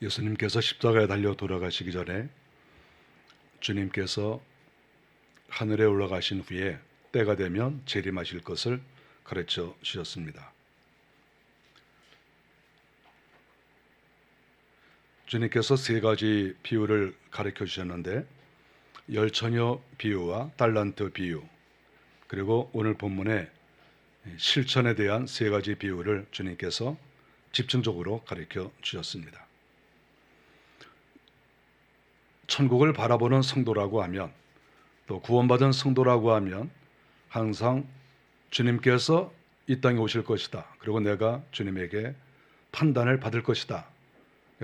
예수님께서 십자가에 달려 돌아가시기 전에 주님께서 하늘에 올라가신 후에 때가 되면 재림하실 것을 가르쳐 주셨습니다. 주님께서 세 가지 비유를 가르쳐 주셨는데 열처녀 비유와 달란트 비유, 그리고 오늘 본문에 실천에 대한 세 가지 비유를 주님께서 집중적으로 가르쳐 주셨습니다. 천국을 바라보는 성도라고 하면, 또 구원받은 성도라고 하면 항상 주님께서 이 땅에 오실 것이다, 그리고 내가 주님에게 판단을 받을 것이다,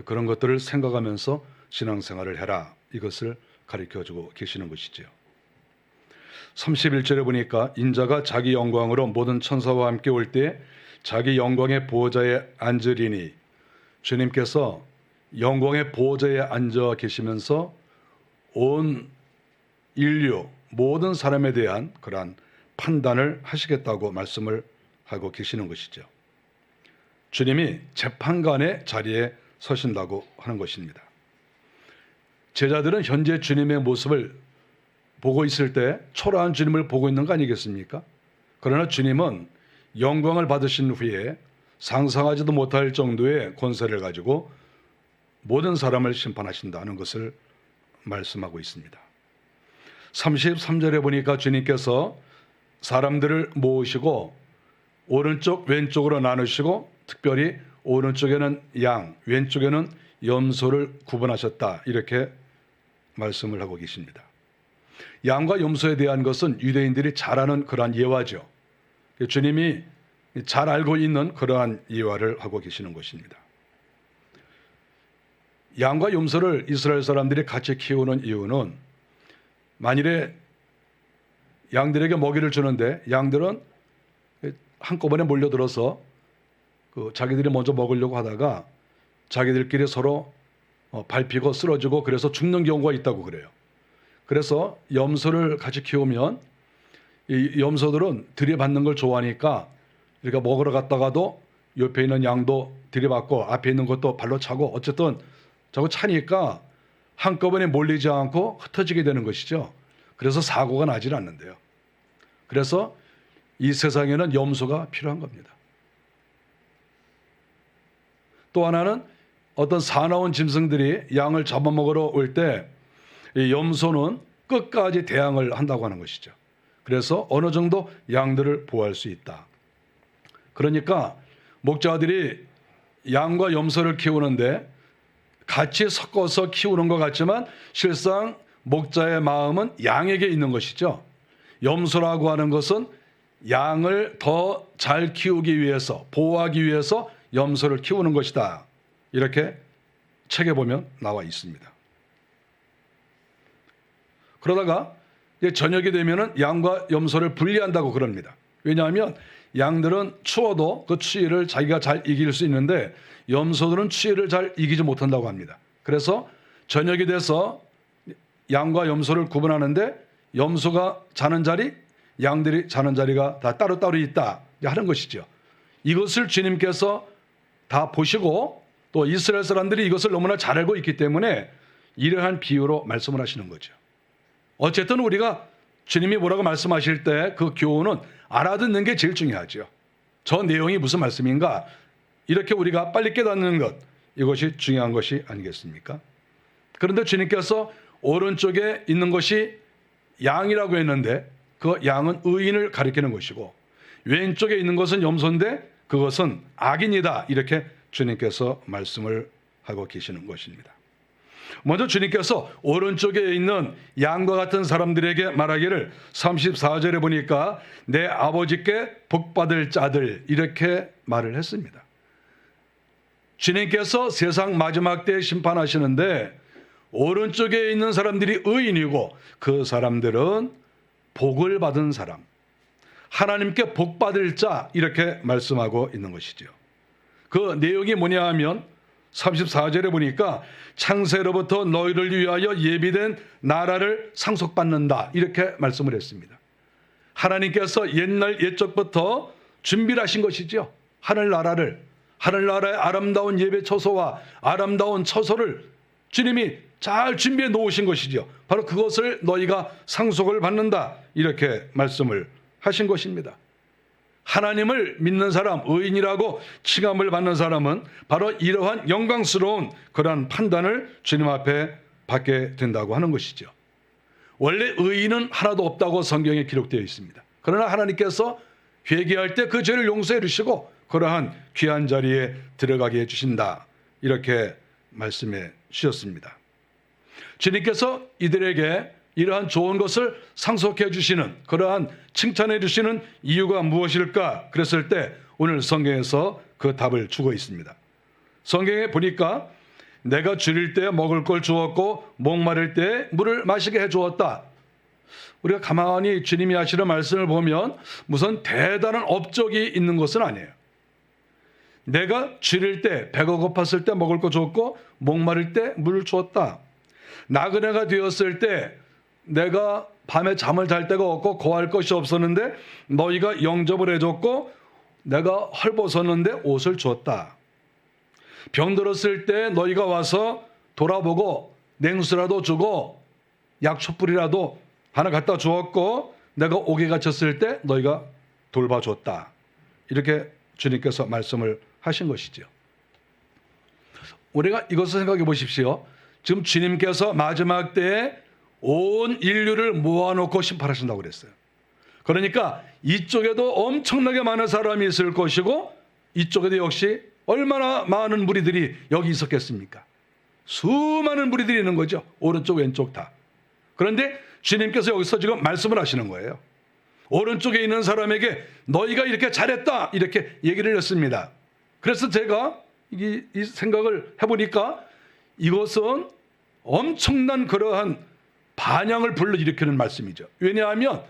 그런 것들을 생각하면서 신앙생활을 해라, 이것을 가르쳐주고 계시는 것이죠. 31절에 보니까 인자가 자기 영광으로 모든 천사와 함께 올 때 자기 영광의 보호자에 앉으리니, 주님께서 영광의 보호자에 앉아 계시면서 온 인류 모든 사람에 대한 그러한 판단을 하시겠다고 말씀을 하고 계시는 것이죠. 주님이 재판관의 자리에 서신다고 하는 것입니다. 제자들은 현재 주님의 모습을 보고 있을 때 초라한 주님을 보고 있는 거 아니겠습니까? 그러나 주님은 영광을 받으신 후에 상상하지도 못할 정도의 권세를 가지고 모든 사람을 심판하신다는 것을 말씀하고 있습니다. 33절에 보니까 주님께서 사람들을 모으시고 오른쪽 왼쪽으로 나누시고 특별히 오른쪽에는 양, 왼쪽에는 염소를 구분하셨다, 이렇게 말씀을 하고 계십니다. 양과 염소에 대한 것은 유대인들이 잘 아는 그러한 예화죠. 주님이 잘 알고 있는 그러한 예화를 하고 계시는 것입니다. 양과 염소를 이스라엘 사람들이 같이 키우는 이유는, 만일에 양들에게 먹이를 주는데 양들은 한꺼번에 몰려들어서 자기들이 먼저 먹으려고 하다가 자기들끼리 서로 밟히고 쓰러지고 그래서 죽는 경우가 있다고 그래요. 그래서 염소를 같이 키우면 이 염소들은 들이받는 걸 좋아하니까 이렇게 먹으러 갔다가도 옆에 있는 양도 들이받고 앞에 있는 것도 발로 차고, 어쨌든 자꾸 차니까 한꺼번에 몰리지 않고 흩어지게 되는 것이죠. 그래서 사고가 나질 않는데요. 그래서 이 세상에는 염소가 필요한 겁니다. 또 하나는 어떤 사나운 짐승들이 양을 잡아먹으러 올 때 이 염소는 끝까지 대항을 한다고 하는 것이죠. 그래서 어느 정도 양들을 보호할 수 있다. 그러니까 목자들이 양과 염소를 키우는데 같이 섞어서 키우는 것 같지만 실상 목자의 마음은 양에게 있는 것이죠. 염소라고 하는 것은 양을 더 잘 키우기 위해서, 보호하기 위해서 염소를 키우는 것이다, 이렇게 책에 보면 나와 있습니다. 그러다가 이제 저녁이 되면은 양과 염소를 분리한다고 그럽니다. 왜냐하면 양들은 추워도 그 추위를 자기가 잘 이길 수 있는데 염소들은 추위를 잘 이기지 못한다고 합니다. 그래서 저녁이 돼서 양과 염소를 구분하는데 염소가 자는 자리, 양들이 자는 자리가 다 따로따로 있다 하는 것이죠. 이것을 주님께서 다 보시고 또 이스라엘 사람들이 이것을 너무나 잘 알고 있기 때문에 이러한 비유로 말씀을 하시는 거죠. 어쨌든 우리가 주님이 뭐라고 말씀하실 때 그 교훈은 알아듣는 게 제일 중요하죠. 저 내용이 무슨 말씀인가, 이렇게 우리가 빨리 깨닫는 것, 이것이 중요한 것이 아니겠습니까? 그런데 주님께서 오른쪽에 있는 것이 양이라고 했는데 그 양은 의인을 가리키는 것이고, 왼쪽에 있는 것은 염소인데 그것은 악인이다, 이렇게 주님께서 말씀을 하고 계시는 것입니다. 먼저 주님께서 오른쪽에 있는 양과 같은 사람들에게 말하기를 34절에 보니까 내 아버지께 복받을 자들, 이렇게 말을 했습니다. 주님께서 세상 마지막 때 심판하시는데 오른쪽에 있는 사람들이 의인이고 그 사람들은 복을 받은 사람, 하나님께 복받을 자, 이렇게 말씀하고 있는 것이죠. 그 내용이 뭐냐 하면 34절에 보니까 창세로부터 너희를 위하여 예비된 나라를 상속받는다, 이렇게 말씀을 했습니다. 하나님께서 옛날 옛적부터 준비를 하신 것이죠. 하늘나라를, 하늘나라의 아름다운 예배 처소와 아름다운 처소를 주님이 잘 준비해 놓으신 것이죠. 바로 그것을 너희가 상속을 받는다, 이렇게 말씀을 하신 것입니다. 하나님을 믿는 사람, 의인이라고 칭함을 받는 사람은 바로 이러한 영광스러운 그러한 판단을 주님 앞에 받게 된다고 하는 것이죠. 원래 의인은 하나도 없다고 성경에 기록되어 있습니다. 그러나 하나님께서 회개할 때 그 죄를 용서해 주시고 그러한 귀한 자리에 들어가게 해주신다, 이렇게 말씀해 주셨습니다. 주님께서 이들에게 이러한 좋은 것을 상속해 주시는, 그러한 칭찬해 주시는 이유가 무엇일까 그랬을 때 오늘 성경에서 그 답을 주고 있습니다. 성경에 보니까 내가 줄일 때 먹을 걸 주었고 목마를 때 물을 마시게 해 주었다. 우리가 가만히 주님이 하시는 말씀을 보면 무슨 대단한 업적이 있는 것은 아니에요. 내가 줄일 때, 배가 고팠을 때 먹을 거 줬고 목마를 때 물을 주었다. 나그네가 되었을 때 내가 밤에 잠을 잘 데가 없고 거할 것이 없었는데 너희가 영접을 해줬고 내가 헐벗었는데 옷을 주었다. 병들었을 때 너희가 와서 돌아보고 냉수라도 주고 약초뿌리라도 하나 갖다 주었고 내가 옥에 갇혔을 때 너희가 돌봐줬다. 이렇게 주님께서 말씀을 하신 것이죠. 우리가 이것을 생각해 보십시오. 지금 주님께서 마지막 때에 온 인류를 모아놓고 심판하신다고 그랬어요. 그러니까 이쪽에도 엄청나게 많은 사람이 있을 것이고 이쪽에도 역시 얼마나 많은 무리들이 여기 있었겠습니까? 수많은 무리들이 있는 거죠. 오른쪽 왼쪽 다. 그런데 주님께서 여기서 지금 말씀을 하시는 거예요. 오른쪽에 있는 사람에게 너희가 이렇게 잘했다, 이렇게 얘기를 했습니다. 그래서 제가 이 생각을 해보니까 이것은 엄청난 그러한 반향을 불러일으키는 말씀이죠. 왜냐하면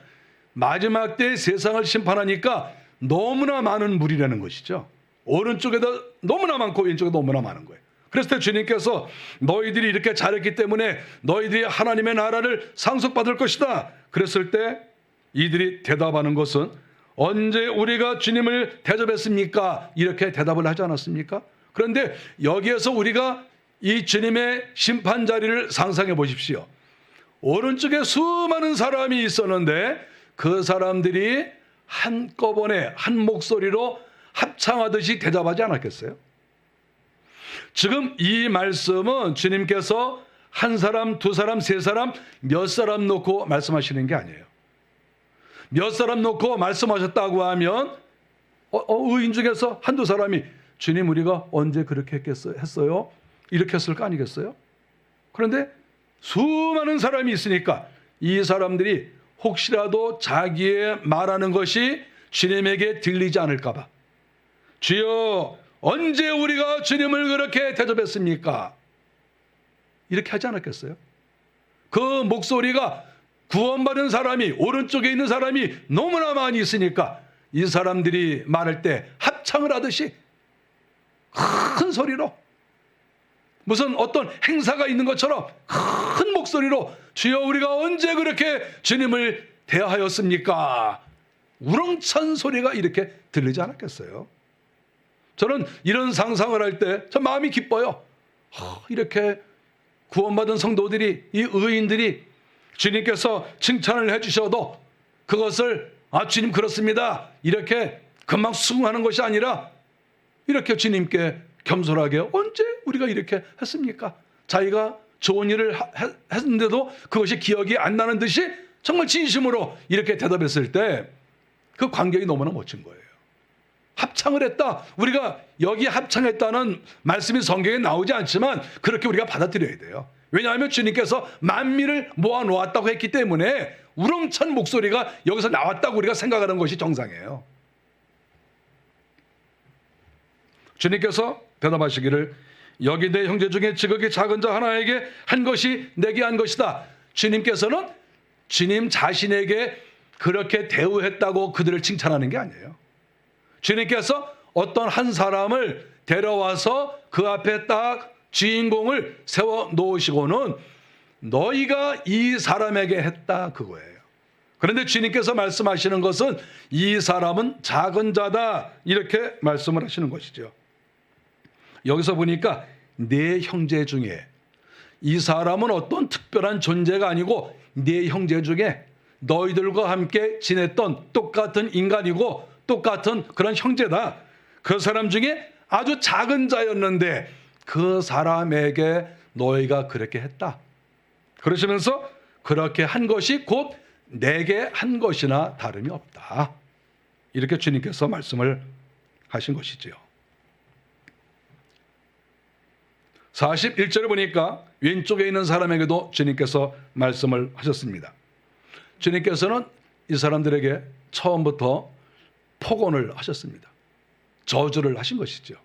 마지막 때 세상을 심판하니까 너무나 많은 무리라는 것이죠. 오른쪽에도 너무나 많고 왼쪽에도 너무나 많은 거예요. 그래서 주님께서 너희들이 이렇게 잘했기 때문에 너희들이 하나님의 나라를 상속받을 것이다 그랬을 때 이들이 대답하는 것은 언제 우리가 주님을 대접했습니까? 이렇게 대답을 하지 않았습니까? 그런데 여기에서 우리가 이 주님의 심판 자리를 상상해 보십시오. 오른쪽에 수많은 사람이 있었는데 그 사람들이 한꺼번에 한 목소리로 합창하듯이 대답하지 않았겠어요? 지금 이 말씀은 주님께서 한 사람, 두 사람, 세 사람, 몇 사람 놓고 말씀하시는 게 아니에요. 몇 사람 놓고 말씀하셨다고 하면 의인 중에서 한두 사람이 주님 우리가 언제 그렇게 했어요? 이렇게 했을 거 아니겠어요? 그런데 수많은 사람이 있으니까 이 사람들이 혹시라도 자기의 말하는 것이 주님에게 들리지 않을까 봐 주여 언제 우리가 주님을 그렇게 대접했습니까? 이렇게 하지 않았겠어요? 그 목소리가 구원받은 사람이 오른쪽에 있는 사람이 너무나 많이 있으니까 이 사람들이 말할 때 합창을 하듯이 큰 소리로 무슨 어떤 행사가 있는 것처럼 큰 목소리로 주여 우리가 언제 그렇게 주님을 대하였습니까? 우렁찬 소리가 이렇게 들리지 않았겠어요? 저는 이런 상상을 할 때 저 마음이 기뻐요. 이렇게 구원받은 성도들이 이 의인들이 주님께서 칭찬을 해주셔도 그것을 주님 그렇습니다 이렇게 금방 수긍하는 것이 아니라 이렇게 주님께 겸손하게 언제 우리가 이렇게 했습니까? 자기가 좋은 일을 했는데도 그것이 기억이 안 나는 듯이 정말 진심으로 이렇게 대답했을 때 그 광경이 너무나 멋진 거예요. 합창을 했다. 우리가 여기 합창했다는 말씀이 성경에 나오지 않지만 그렇게 우리가 받아들여야 돼요. 왜냐하면 주님께서 만민을 모아놓았다고 했기 때문에 우렁찬 목소리가 여기서 나왔다고 우리가 생각하는 것이 정상이에요. 주님께서 대답하시기를 여기 내 형제 중에 지극히 작은 자 하나에게 한 것이 내게 한 것이다. 주님께서는 주님 자신에게 그렇게 대우했다고 그들을 칭찬하는 게 아니에요. 주님께서 어떤 한 사람을 데려와서 그 앞에 딱 주인공을 세워 놓으시고는 너희가 이 사람에게 했다 그거예요. 그런데 주님께서 말씀하시는 것은 이 사람은 작은 자다 이렇게 말씀을 하시는 것이죠. 여기서 보니까 네 형제 중에 이 사람은 어떤 특별한 존재가 아니고 네 형제 중에 너희들과 함께 지냈던 똑같은 인간이고 똑같은 그런 형제다. 그 사람 중에 아주 작은 자였는데 그 사람에게 너희가 그렇게 했다. 그러시면서 그렇게 한 것이 곧 내게 한 것이나 다름이 없다. 이렇게 주님께서 말씀을 하신 것이지요. 41절에 보니까 왼쪽에 있는 사람에게도 주님께서 말씀을 하셨습니다. 주님께서는 이 사람들에게 처음부터 폭언을 하셨습니다. 저주를 하신 것이죠.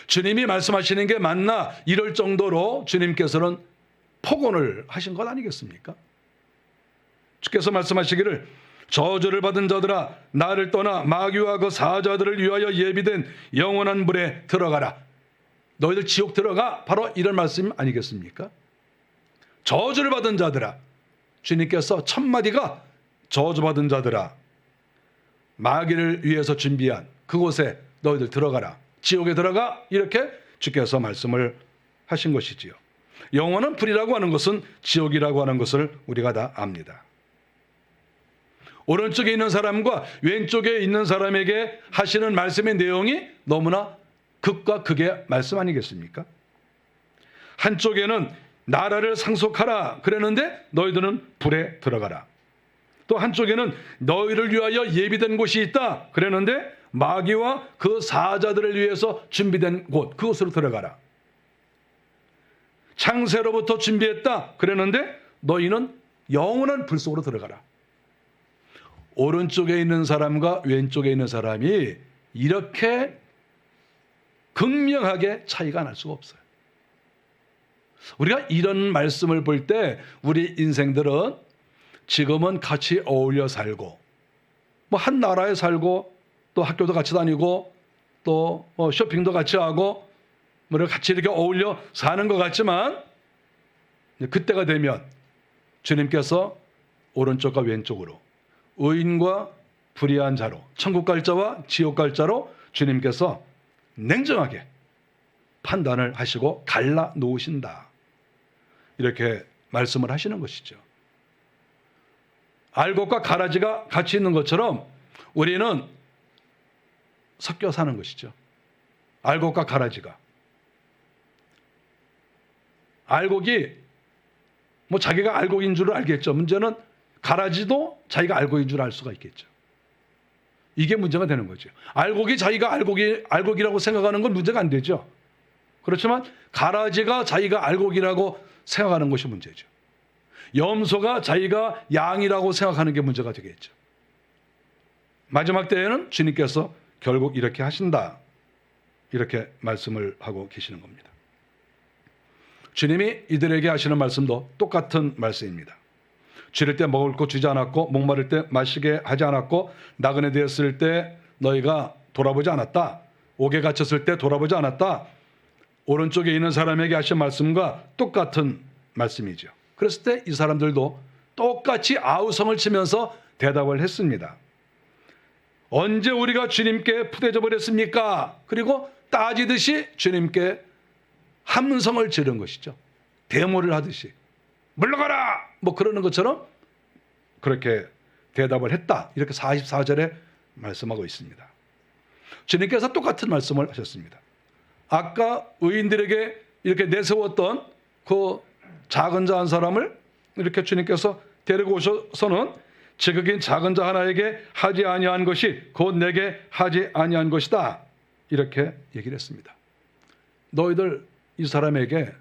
주님이 말씀하시는 게 맞나 이럴 정도로 주님께서는 폭언을 하신 것 아니겠습니까? 주께서 말씀하시기를 저주를 받은 자들아 나를 떠나 마귀와 그 사자들을 위하여 예비된 영원한 불에 들어가라. 너희들 지옥 들어가. 바로 이런 말씀 아니겠습니까? 저주를 받은 자들아, 주님께서 첫 마디가 저주받은 자들아, 마귀를 위해서 준비한 그곳에 너희들 들어가라. 지옥에 들어가. 이렇게 주께서 말씀을 하신 것이지요. 영원한 불이라고 하는 것은 지옥이라고 하는 것을 우리가 다 압니다. 오른쪽에 있는 사람과 왼쪽에 있는 사람에게 하시는 말씀의 내용이 너무나 극과 극의 말씀 아니겠습니까? 한쪽에는 나라를 상속하라 그랬는데 너희들은 불에 들어가라. 또 한쪽에는 너희를 위하여 예비된 곳이 있다 그랬는데 마귀와 그 사자들을 위해서 준비된 곳, 그곳으로 들어가라. 창세로부터 준비했다 그랬는데 너희는 영원한 불 속으로 들어가라. 오른쪽에 있는 사람과 왼쪽에 있는 사람이 이렇게 극명하게 차이가 날 수가 없어요. 우리가 이런 말씀을 볼 때 우리 인생들은 지금은 같이 어울려 살고 뭐 한 나라에 살고 또 학교도 같이 다니고 또 쇼핑도 같이 하고 뭐 같이 이렇게 어울려 사는 것 같지만 그때가 되면 주님께서 오른쪽과 왼쪽으로 의인과 불의한 자로 천국 갈 자와 지옥 갈 자로 주님께서 냉정하게 판단을 하시고 갈라 놓으신다. 이렇게 말씀을 하시는 것이죠. 알곡과 가라지가 같이 있는 것처럼 우리는 섞여 사는 것이죠. 알곡과 가라지가. 알곡이 뭐 자기가 알곡인 줄 알겠죠. 문제는 가라지도 자기가 알곡인 줄 알 수가 있겠죠. 이게 문제가 되는 거죠. 알곡이 자기가 알곡이라고 생각하는 건 문제가 안 되죠. 그렇지만 가라지가 자기가 알곡이라고 생각하는 것이 문제죠. 염소가 자기가 양이라고 생각하는 게 문제가 되겠죠. 마지막 때에는 주님께서 결국 이렇게 하신다. 이렇게 말씀을 하고 계시는 겁니다. 주님이 이들에게 하시는 말씀도 똑같은 말씀입니다. 줄일 때 먹을 것 주지 않았고 목마를 때 마시게 하지 않았고 나그네 되었을 때 너희가 돌아보지 않았다. 옥에 갇혔을 때 돌아보지 않았다. 오른쪽에 있는 사람에게 하신 말씀과 똑같은 말씀이죠. 그랬을 때 이 사람들도 똑같이 아우성을 치면서 대답을 했습니다. 언제 우리가 주님께 푸대져 버렸습니까? 그리고 따지듯이 주님께 함성을 지른 것이죠. 데모를 하듯이 물러가라! 뭐 그러는 것처럼 그렇게 대답을 했다. 이렇게 44절에 말씀하고 있습니다. 주님께서 똑같은 말씀을 하셨습니다. 아까 의인들에게 이렇게 내세웠던 그 작은 자 한 사람을 이렇게 주님께서 데리고 오셔서는 지극인 작은 자 하나에게 하지 아니한 것이 곧 내게 하지 아니한 것이다. 이렇게 얘기를 했습니다. 너희들 이 사람에게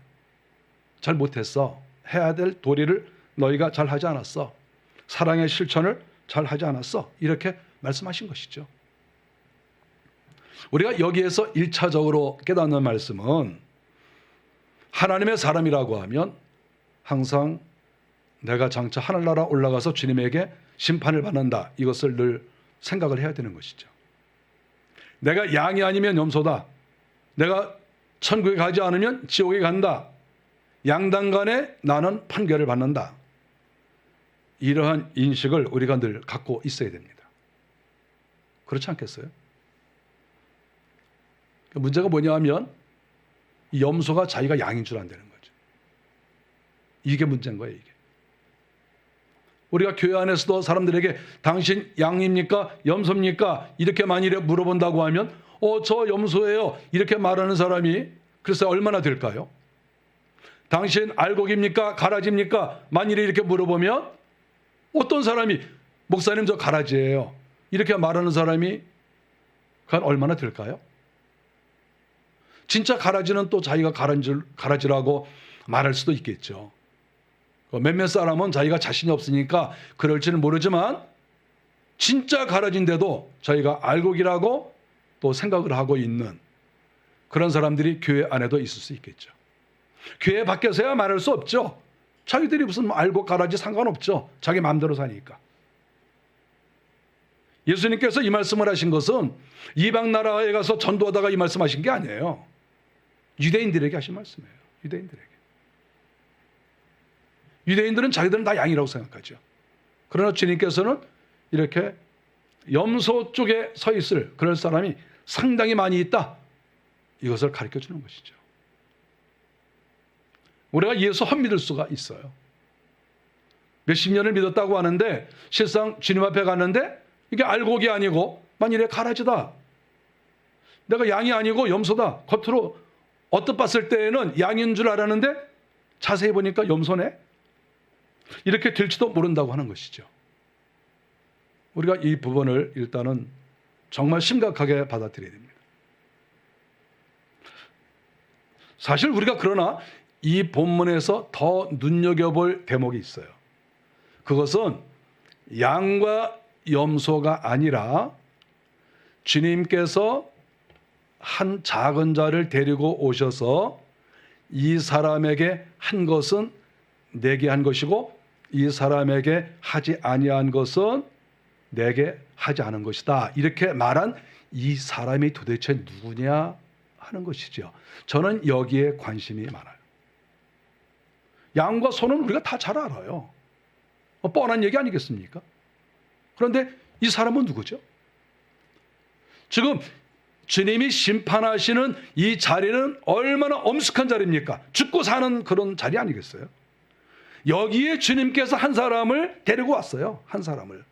잘 못했어. 해야 될 도리를 너희가 잘 하지 않았어. 사랑의 실천을 잘 하지 않았어. 이렇게 말씀하신 것이죠. 우리가 여기에서 1차적으로 깨닫는 말씀은 하나님의 사람이라고 하면 항상 내가 장차 하늘나라 올라가서 주님에게 심판을 받는다. 이것을 늘 생각을 해야 되는 것이죠. 내가 양이 아니면 염소다. 내가 천국에 가지 않으면 지옥에 간다. 양당 간에 나는 판결을 받는다. 이러한 인식을 우리가 늘 갖고 있어야 됩니다. 그렇지 않겠어요? 문제가 뭐냐 하면 이 염소가 자기가 양인 줄 안다는 거죠. 이게 문제인 거예요. 이게. 우리가 교회 안에서도 사람들에게 당신 양입니까? 염소입니까? 이렇게 만일에 물어본다고 하면 저 염소예요. 이렇게 말하는 사람이 글쎄 얼마나 될까요? 당신 알곡입니까? 가라지입니까? 만일에 이렇게 물어보면 어떤 사람이 목사님 저 가라지예요. 이렇게 말하는 사람이 과연 얼마나 될까요? 진짜 가라지는 또 자기가 가라지라고 말할 수도 있겠죠. 몇몇 사람은 자기가 자신이 없으니까 그럴지는 모르지만 진짜 가라지인데도 자기가 알곡이라고 또 생각을 하고 있는 그런 사람들이 교회 안에도 있을 수 있겠죠. 교회 밖에서야 말할 수 없죠. 자기들이 무슨 알곡 가라지 상관없죠. 자기 마음대로 사니까. 예수님께서 이 말씀을 하신 것은 이방 나라에 가서 전도하다가 이 말씀하신 게 아니에요. 유대인들에게 하신 말씀이에요. 유대인들에게. 유대인들은 자기들은 다 양이라고 생각하죠. 그러나 주님께서는 이렇게 염소 쪽에 서 있을 그럴 사람이 상당히 많이 있다. 이것을 가르쳐 주는 것이죠. 우리가 예수 헛믿을 수가 있어요. 몇십 년을 믿었다고 하는데 실상 주님 앞에 갔는데 이게 알곡이 아니고 만일에 가라지다. 내가 양이 아니고 염소다. 겉으로 언뜻 봤을 때에는 양인 줄 알았는데 자세히 보니까 염소네. 이렇게 될지도 모른다고 하는 것이죠. 우리가 이 부분을 일단은 정말 심각하게 받아들여야 됩니다. 사실 우리가 그러나 이 본문에서 더 눈여겨볼 대목이 있어요. 그것은 양과 염소가 아니라 주님께서 한 작은 자를 데리고 오셔서 이 사람에게 한 것은 내게 한 것이고 이 사람에게 하지 아니한 것은 내게 하지 않은 것이다. 이렇게 말한 이 사람이 도대체 누구냐 하는 것이죠. 저는 여기에 관심이 많아요. 양과 소는 우리가 다 잘 알아요. 뻔한 얘기 아니겠습니까? 그런데 이 사람은 누구죠? 지금 주님이 심판하시는 이 자리는 얼마나 엄숙한 자리입니까? 죽고 사는 그런 자리 아니겠어요? 여기에 주님께서 한 사람을 데리고 왔어요. 한 사람을.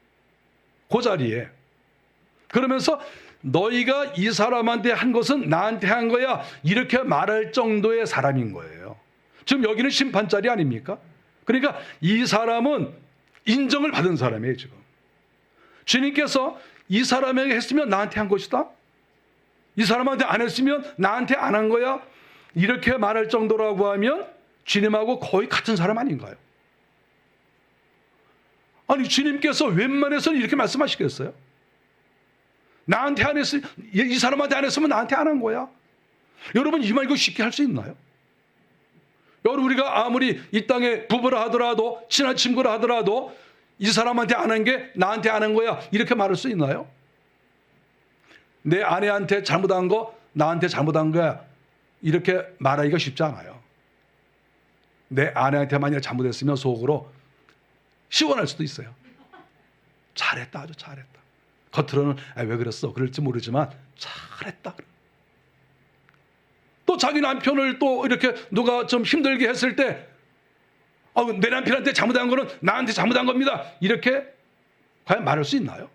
그 자리에. 그러면서 너희가 이 사람한테 한 것은 나한테 한 거야. 이렇게 말할 정도의 사람인 거예요. 지금 여기는 심판 자리 아닙니까? 그러니까 이 사람은 인정을 받은 사람이에요, 지금. 주님께서 이 사람에게 했으면 나한테 한 것이다. 이 사람한테 안 했으면 나한테 안 한 거야. 이렇게 말할 정도라고 하면 주님하고 거의 같은 사람 아닌가요? 아니, 주님께서 웬만해서는 이렇게 말씀하시겠어요? 나한테 안 했으면, 이 사람한테 안 했으면 나한테 안 한 거야. 여러분, 이 말 이거 쉽게 할 수 있나요? 여러분, 우리가 아무리 이 땅에 부부라 하더라도, 친한 친구라 하더라도 이 사람한테 안 한 게 나한테 안 한 거야. 이렇게 말할 수 있나요? 내 아내한테 잘못한 거 나한테 잘못한 거야. 이렇게 말하기가 쉽지 않아요. 내 아내한테 만약 잘못했으면 속으로 시원할 수도 있어요. 잘했다, 아주 잘했다. 겉으로는 왜 그랬어? 그럴지 모르지만 잘했다. 또 자기 남편을 또 이렇게 누가 좀 힘들게 했을 때 내 남편한테 잘못한 거는 나한테 잘못한 겁니다. 이렇게 과연 말할 수 있나요?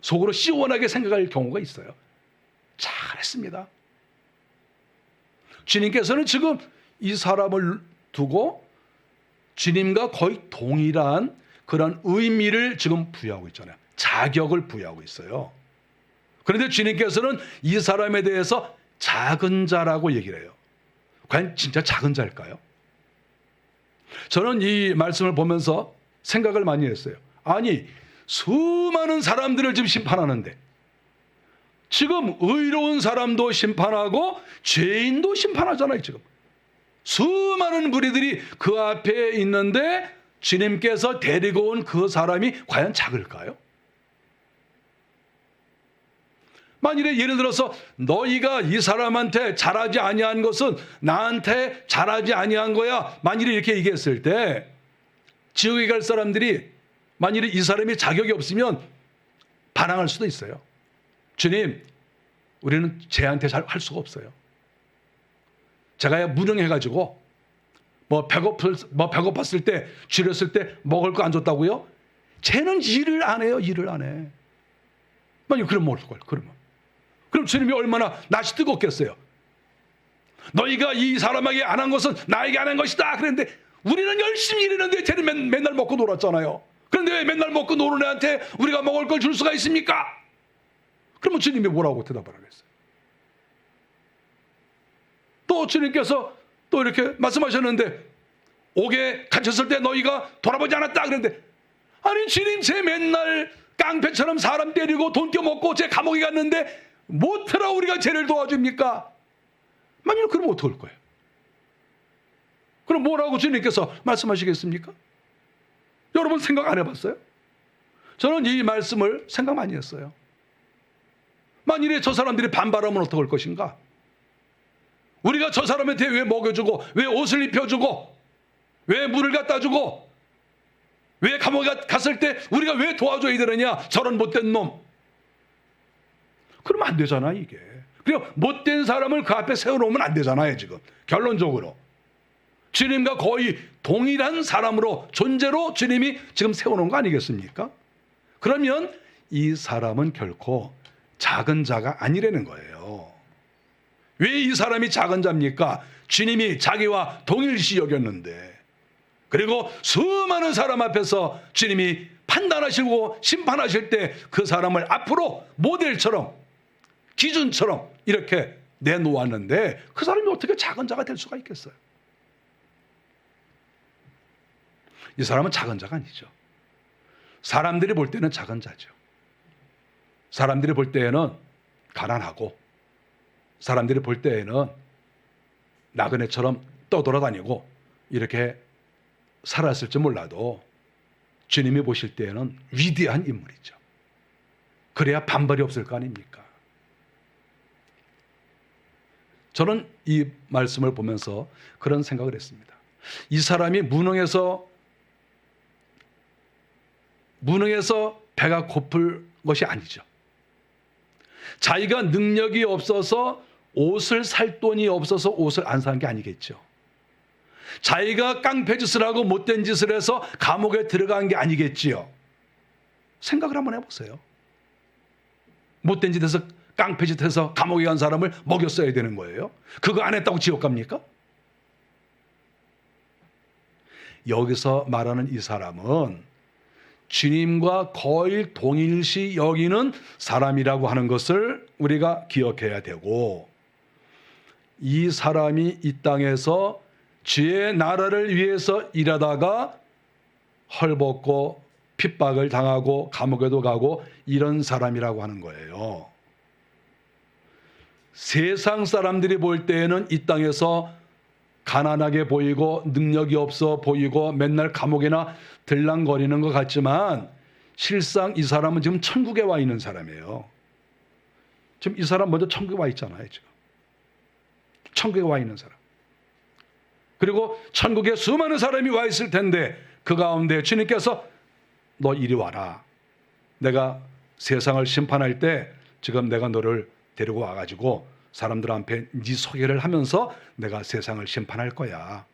속으로 시원하게 생각할 경우가 있어요. 잘했습니다. 주님께서는 지금 이 사람을 두고 주님과 거의 동일한 그런 의미를 지금 부여하고 있잖아요. 자격을 부여하고 있어요. 그런데 주님께서는 이 사람에 대해서 작은 자라고 얘기를 해요. 과연 진짜 작은 자일까요? 저는 이 말씀을 보면서 생각을 많이 했어요. 아니, 수많은 사람들을 지금 심판하는데 지금 의로운 사람도 심판하고 죄인도 심판하잖아요. 지금 수많은 무리들이 그 앞에 있는데 주님께서 데리고 온 그 사람이 과연 작을까요? 만일에 예를 들어서 너희가 이 사람한테 잘하지 아니한 것은 나한테 잘하지 아니한 거야. 만일에 이렇게 얘기했을 때 지옥에 갈 사람들이 만일에 이 사람이 자격이 없으면 반항할 수도 있어요. 주님, 우리는 쟤한테 잘 할 수가 없어요. 제가 무능해가지고 배고팠을 때, 줄였을 때 먹을 거 안 줬다고요? 쟤는 일을 안 해요. 일을 안 해. 만약 그럼 먹을 걸. 그럼 주님이 얼마나 낯이 뜨겁겠어요. 너희가 이 사람에게 안 한 것은 나에게 안 한 것이다. 그랬는데 우리는 열심히 일했는데 쟤는 맨날 먹고 놀았잖아요. 그런데 왜 맨날 먹고 노는 애한테 우리가 먹을 걸 줄 수가 있습니까? 그러면 주님이 뭐라고 대답을 하겠어요? 또 주님께서 또 이렇게 말씀하셨는데 옥에 갇혔을 때 너희가 돌아보지 않았다 그랬는데, 아니 주님 쟤 맨날 깡패처럼 사람 때리고 돈 떼먹고 쟤 감옥에 갔는데 못해라 우리가 쟤를 도와줍니까? 만약 그러면 어떡할 거예요? 그럼 뭐라고 주님께서 말씀하시겠습니까? 여러분 생각 안 해봤어요? 저는 이 말씀을 생각 많이 했어요. 만일에 저 사람들이 반발하면 어떡할 것인가? 우리가 저 사람한테 왜 먹여주고, 왜 옷을 입혀주고, 왜 물을 갖다 주고, 왜 감옥에 갔을 때 우리가 왜 도와줘야 되느냐? 저런 못된 놈. 그러면 안 되잖아 이게. 그리고 못된 사람을 그 앞에 세워놓으면 안 되잖아요 지금. 결론적으로 주님과 거의 동일한 사람으로, 존재로 주님이 지금 세워놓은 거 아니겠습니까? 그러면 이 사람은 결코 작은 자가 아니라는 거예요. 왜 이 사람이 작은 자입니까? 주님이 자기와 동일시 여겼는데, 그리고 수많은 사람 앞에서 주님이 판단하시고 심판하실 때 그 사람을 앞으로 모델처럼, 기준처럼 이렇게 내놓았는데 그 사람이 어떻게 작은 자가 될 수가 있겠어요? 이 사람은 작은 자가 아니죠. 사람들이 볼 때는 작은 자죠. 사람들이 볼 때에는 가난하고, 사람들이 볼 때에는 나그네처럼 떠돌아다니고 이렇게 살았을지 몰라도 주님이 보실 때에는 위대한 인물이죠. 그래야 반발이 없을 거 아닙니까? 저는 이 말씀을 보면서 그런 생각을 했습니다. 이 사람이 무능해서 배가 고플 것이 아니죠. 자기가 능력이 없어서 옷을 살 돈이 없어서 옷을 안 산 게 아니겠죠. 자기가 깡패짓을 하고 못된 짓을 해서 감옥에 들어간 게 아니겠지요. 생각을 한번 해보세요. 못된 짓해서, 깡패짓해서 감옥에 간 사람을 먹였어야 되는 거예요. 그거 안 했다고 지옥 갑니까? 여기서 말하는 이 사람은 주님과 거의 동일시 여기는 사람이라고 하는 것을 우리가 기억해야 되고, 이 사람이 이 땅에서 주의 나라를 위해서 일하다가 헐벗고 핍박을 당하고 감옥에도 가고 이런 사람이라고 하는 거예요. 세상 사람들이 볼 때에는 이 땅에서 가난하게 보이고 능력이 없어 보이고 맨날 감옥에나 들랑거리는 것 같지만 실상 이 사람은 지금 천국에 와 있는 사람이에요. 지금 이 사람 먼저 천국에 와 있잖아요. 지금 천국에 와 있는 사람. 그리고 천국에 수많은 사람이 와 있을 텐데 그 가운데 주님께서 너 이리 와라. 내가 세상을 심판할 때 지금 내가 너를 데리고 와가지고 사람들 앞에 네 소개를 하면서 내가 세상을 심판할 거야.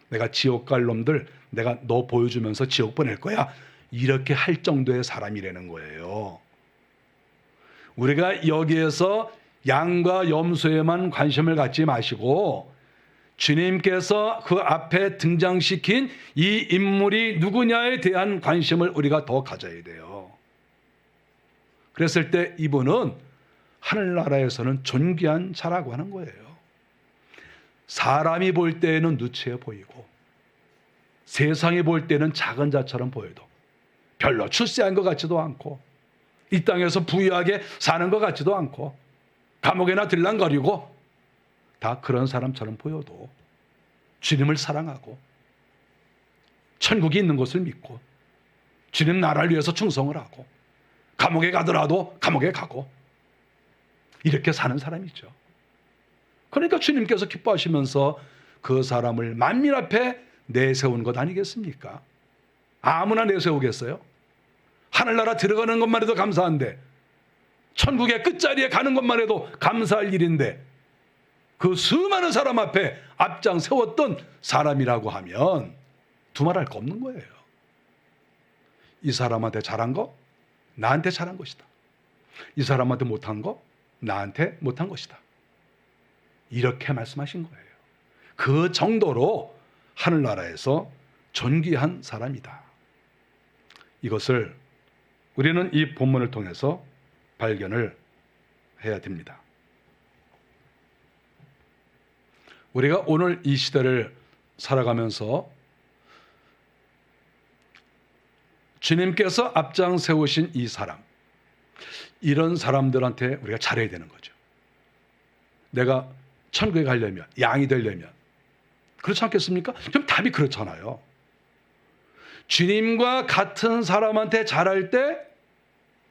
내가 지옥 갈 놈들 내가 너 보여주면서 지옥 보낼 거야. 이렇게 할 정도의 사람이라는 거예요. 우리가 여기에서 양과 염소에만 관심을 갖지 마시고 주님께서 그 앞에 등장시킨 이 인물이 누구냐에 대한 관심을 우리가 더 가져야 돼요. 그랬을 때 이분은 하늘나라에서는 존귀한 자라고 하는 거예요. 사람이 볼 때에는 누추해 보이고 세상이 볼 때는 작은 자처럼 보여도 별로 출세한 것 같지도 않고 이 땅에서 부유하게 사는 것 같지도 않고 감옥에나 들랑거리고 다 그런 사람처럼 보여도 주님을 사랑하고 천국이 있는 것을 믿고 주님 나라를 위해서 충성을 하고 감옥에 가더라도 감옥에 가고 이렇게 사는 사람이죠. 그러니까 주님께서 기뻐하시면서 그 사람을 만민 앞에 내세운 것 아니겠습니까? 아무나 내세우겠어요? 하늘나라 들어가는 것만 해도 감사한데 천국의 끝자리에 가는 것만 해도 감사할 일인데 그 수많은 사람 앞에 앞장 세웠던 사람이라고 하면 두말할 거 없는 거예요. 이 사람한테 잘한 거 나한테 잘한 것이다. 이 사람한테 못한 거 나한테 못한 것이다. 이렇게 말씀하신 거예요. 그 정도로 하늘나라에서 존귀한 사람이다. 이것을 우리는 이 본문을 통해서 발견을 해야 됩니다. 우리가 오늘 이 시대를 살아가면서 주님께서 앞장 세우신 이 사람, 이런 사람들한테 우리가 잘해야 되는 거죠. 내가 천국에 가려면, 양이 되려면 그렇지 않겠습니까? 좀 답이 그렇잖아요. 주님과 같은 사람한테 잘할 때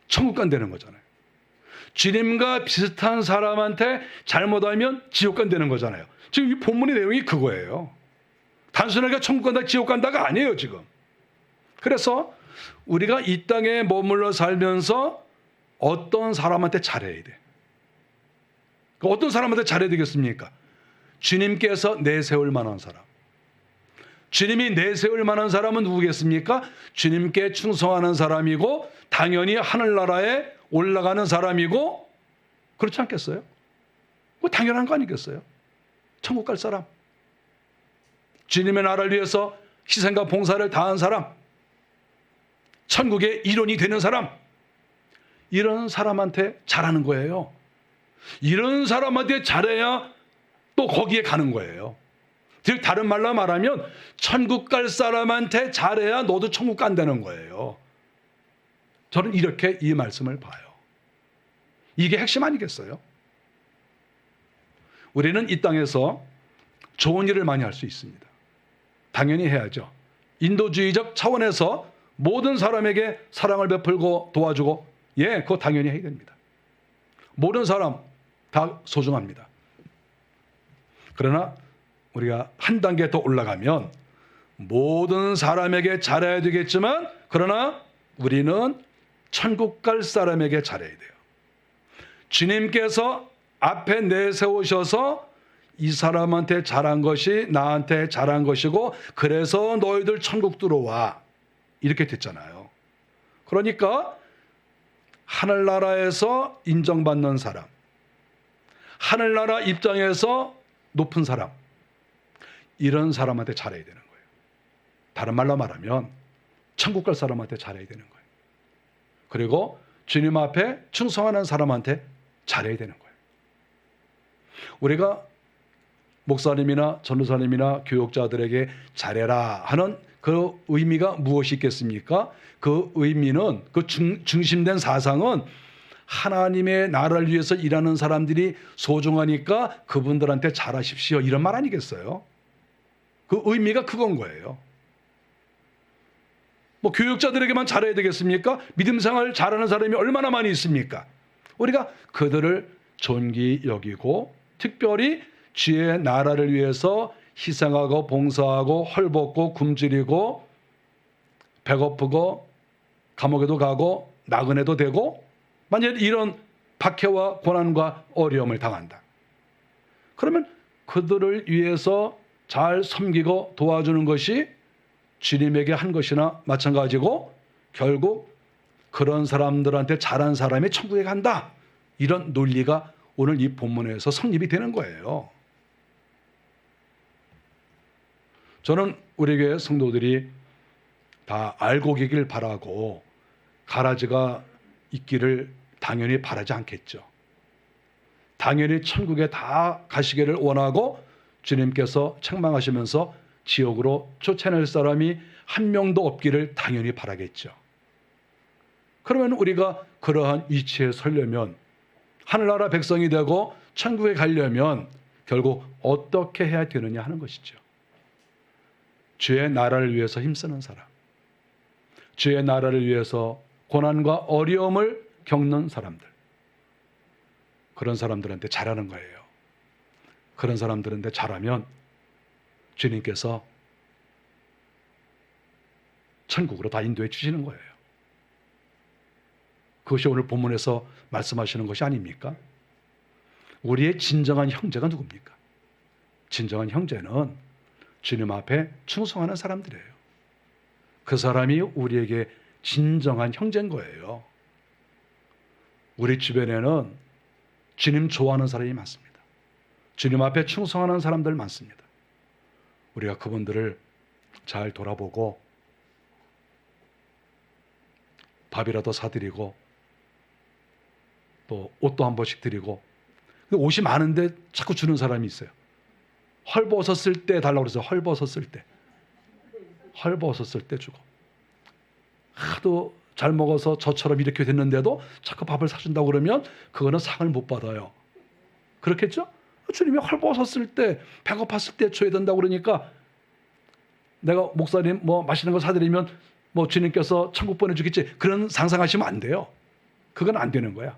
천국 간다는 거잖아요. 주님과 비슷한 사람한테 잘못하면 지옥 간다는 거잖아요. 지금 이 본문의 내용이 그거예요. 단순하게 천국 간다, 지옥 간다가 아니에요, 지금. 그래서 우리가 이 땅에 머물러 살면서 어떤 사람한테 잘해야 돼. 어떤 사람한테 잘해야 되겠습니까? 주님께서 내세울 만한 사람. 주님이 내세울 만한 사람은 누구겠습니까? 주님께 충성하는 사람이고 당연히 하늘나라에 올라가는 사람이고 그렇지 않겠어요? 그거 당연한 거 아니겠어요? 천국 갈 사람. 주님의 나라를 위해서 희생과 봉사를 다한 사람. 천국의 일원이 되는 사람. 이런 사람한테 잘하는 거예요. 이런 사람한테 잘해야 또 거기에 가는 거예요. 즉 다른 말로 말하면 천국 갈 사람한테 잘해야 너도 천국 간다는 거예요. 저는 이렇게 이 말씀을 봐요. 이게 핵심 아니겠어요? 우리는 이 땅에서 좋은 일을 많이 할 수 있습니다. 당연히 해야죠. 인도주의적 차원에서 모든 사람에게 사랑을 베풀고 도와주고 그거 당연히 해야 됩니다. 모든 사람 다 소중합니다. 그러나 우리가 한 단계 더 올라가면 모든 사람에게 잘해야 되겠지만 그러나 우리는 천국 갈 사람에게 잘해야 돼요. 주님께서 앞에 내세우셔서 이 사람한테 잘한 것이 나한테 잘한 것이고 그래서 너희들 천국 들어와 이렇게 됐잖아요. 그러니까 하늘나라에서 인정받는 사람, 하늘나라 입장에서 높은 사람, 이런 사람한테 잘해야 되는 거예요. 다른 말로 말하면 천국 갈 사람한테 잘해야 되는 거예요. 그리고 주님 앞에 충성하는 사람한테 잘해야 되는 거예요. 우리가 목사님이나 전도사님이나 교육자들에게 잘해라 하는 그 의미가 무엇이 있겠습니까? 그 의미는 그 중심된 사상은 하나님의 나라를 위해서 일하는 사람들이 소중하니까 그분들한테 잘하십시오 이런 말 아니겠어요? 그 의미가 그건 거예요. 뭐 교육자들에게만 잘해야 되겠습니까? 믿음 생활 잘하는 사람이 얼마나 많이 있습니까? 우리가 그들을 존귀 여기고 특별히 주의 나라를 위해서 희생하고 봉사하고 헐벗고 굶주리고 배고프고 감옥에도 가고 나그네도 되고 만약 이런 박해와 고난과 어려움을 당한다. 그러면 그들을 위해서 잘 섬기고 도와주는 것이 주님에게 한 것이나 마찬가지고 결국 그런 사람들한테 잘한 사람이 천국에 간다. 이런 논리가 오늘 이 본문에서 성립이 되는 거예요. 저는 우리 교회 성도들이 다 알고 계길 바라고 가라지가 있기를 당연히 바라지 않겠죠. 당연히 천국에 다 가시기를 원하고 주님께서 책망하시면서 지옥으로 쫓아낼 사람이 한 명도 없기를 당연히 바라겠죠. 그러면 우리가 그러한 위치에 서려면 하늘나라 백성이 되고 천국에 가려면 결국 어떻게 해야 되느냐 하는 것이죠. 주의 나라를 위해서 힘쓰는 사람, 주의 나라를 위해서 고난과 어려움을 겪는 사람들, 그런 사람들한테 잘하는 거예요. 그런 사람들한테 잘하면 주님께서 천국으로 다 인도해 주시는 거예요. 그것이 오늘 본문에서 말씀하시는 것이 아닙니까? 우리의 진정한 형제가 누굽니까? 진정한 형제는 주님 앞에 충성하는 사람들이에요. 그 사람이 우리에게 진정한 형제인 거예요. 우리 주변에는 주님 좋아하는 사람이 많습니다. 주님 앞에 충성하는 사람들 많습니다. 우리가 그분들을 잘 돌아보고 밥이라도 사드리고 또 옷도 한 번씩 드리고, 옷이 많은데 자꾸 주는 사람이 있어요. 헐벗었을 때 달라고 그래서 헐벗었을 때 주고, 하도 잘 먹어서 저처럼 이렇게 됐는데도 자꾸 밥을 사준다고 그러면 그거는 상을 못 받아요. 그렇겠죠? 주님이 헐벗었을 때, 배고팠을 때 줘야 된다고 그러니까 내가 목사님 뭐 맛있는 거 사드리면 뭐 주님께서 천국 보내주겠지, 그런 상상하시면 안 돼요. 그건 안 되는 거야.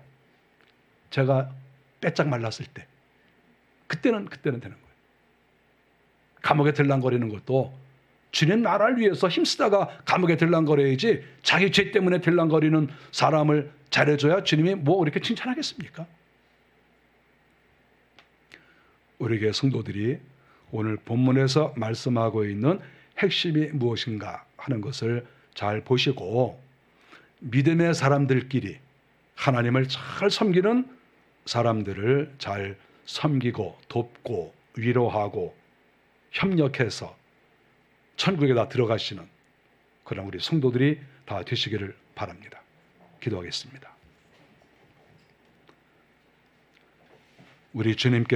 제가 빼짝 말랐을 때 그때는 되는 거예요. 감옥에 들랑거리는 것도 주님 나라를 위해서 힘쓰다가 감옥에 들랑거려야지, 자기 죄 때문에 들랑거리는 사람을 잘해줘야 주님이 뭐 그렇게 칭찬하겠습니까? 우리에게 성도들이 오늘 본문에서 말씀하고 있는 핵심이 무엇인가 하는 것을 잘 보시고, 믿음의 사람들끼리 하나님을 잘 섬기는 사람들을 잘 섬기고 돕고 위로하고 협력해서 천국에 다 들어가시는 그런 우리 성도들이 다 되시기를 바랍니다. 기도하겠습니다. 우리 주님께